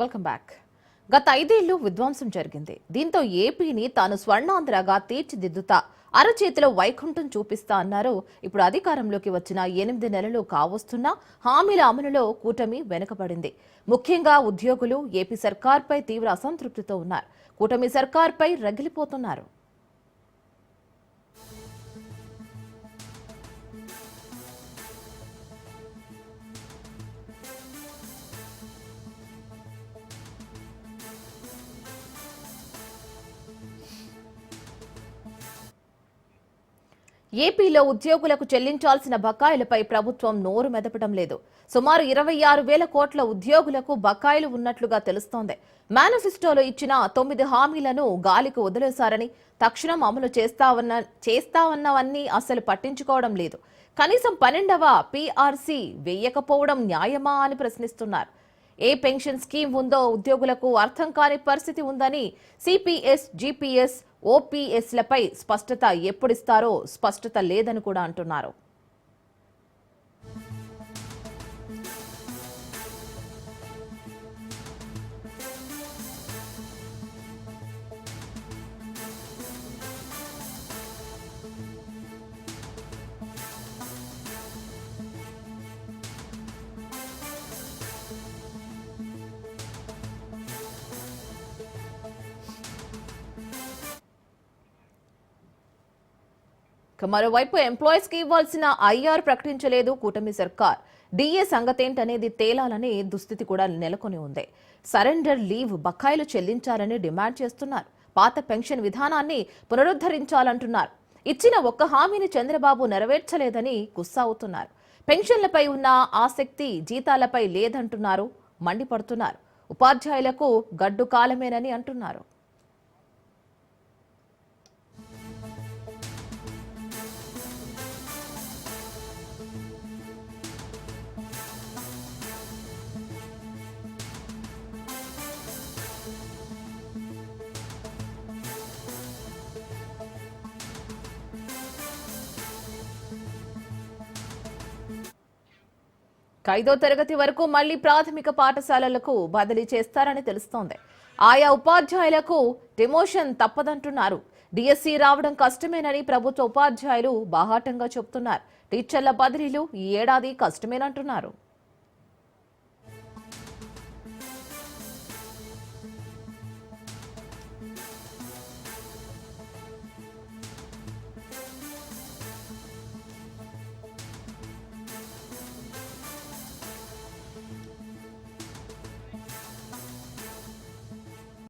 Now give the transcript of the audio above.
Welcome back. గత 5 ఏళ్లు విధ్వంసం జరిగింది. దీంతో ఏపీని తాను స్వర్ణాంధ్రగా తీర్చిదిద్దుతా, అరచేతిలో వైకుంఠం చూపిస్తా అన్నారు. ఇప్పుడు అధికారంలోకి వచ్చిన 8 నెలలు కావస్తున్నా హామీల అమలులో కూటమి వెనుకబడింది. ముఖ్యంగా ఉద్యోగులు ఏపీ సర్కార్పై తీవ్ర అసంతృప్తితో ఉన్నారు. కూటమి సర్కార్పై రగిలిపోతున్నారు. ఏపీలో ఉద్యోగులకు చెల్లించాల్సిన బకాయిలపై ప్రభుత్వం నోరు మెదపడం లేదు. సుమారు 26,000 కోట్ల ఉద్యోగులకు బకాయిలు ఉన్నట్లుగా తెలుస్తోంది. మేనిఫెస్టోలో ఇచ్చిన 9 హామీలను గాలికి వదిలేశారని, తక్షణం అమలు చేస్తామన్నవన్నీ అసలు పట్టించుకోవడం లేదు. కనీసం 12వ పీఆర్సీ వేయకపోవడం న్యాయమా అని ప్రశ్నిస్తున్నారు. ఏ పెన్షన్ స్కీమ్ ఉందో ఉద్యోగులకు అర్థం కాని పరిస్థితి ఉందని, సిపిఎస్, జిపిఎస్, ఓపీఎస్లపై స్పష్టత ఎప్పుడిస్తారో స్పష్టత లేదని కూడా అంటున్నారు. మరోవైపు ఎంప్లాయీస్ కి ఇవ్వాల్సిన ఐఆర్ ప్రకటించలేదు కూటమి సర్కార్. డిఏ సంగతేంటనేది తేలాలనే దుస్థితి కూడా నెలకొని ఉంది. సరెండర్ లీవ్ బకాయిలు చెల్లించాలని డిమాండ్ చేస్తున్నారు. పాత పెన్షన్ విధానాన్ని పునరుద్ధరించాలంటున్నారు. ఇచ్చిన ఒక్క హామీని చంద్రబాబు నెరవేర్చలేదని గుస్సావుతున్నారు. పెన్షన్లపై ఉన్న ఆసక్తి జీతాలపై లేదంటున్నారు. మండిపడుతున్నారు. ఉపాధ్యాయులకు గడ్డు కాలమేనని అంటున్నారు. ఐదో తరగతి వరకు మళ్లీ ప్రాథమిక పాఠశాలలకు బదిలీ చేస్తారని తెలుస్తోంది. ఆయా ఉపాధ్యాయులకు డిమోషన్ తప్పదంటున్నారు. డిఎస్సి రావడం కష్టమేనని ప్రభుత్వ ఉపాధ్యాయులు బాహాటంగా చెబుతున్నారు. టీచర్ల బదిలీలు ఈ ఏడాది కష్టమేనంటున్నారు.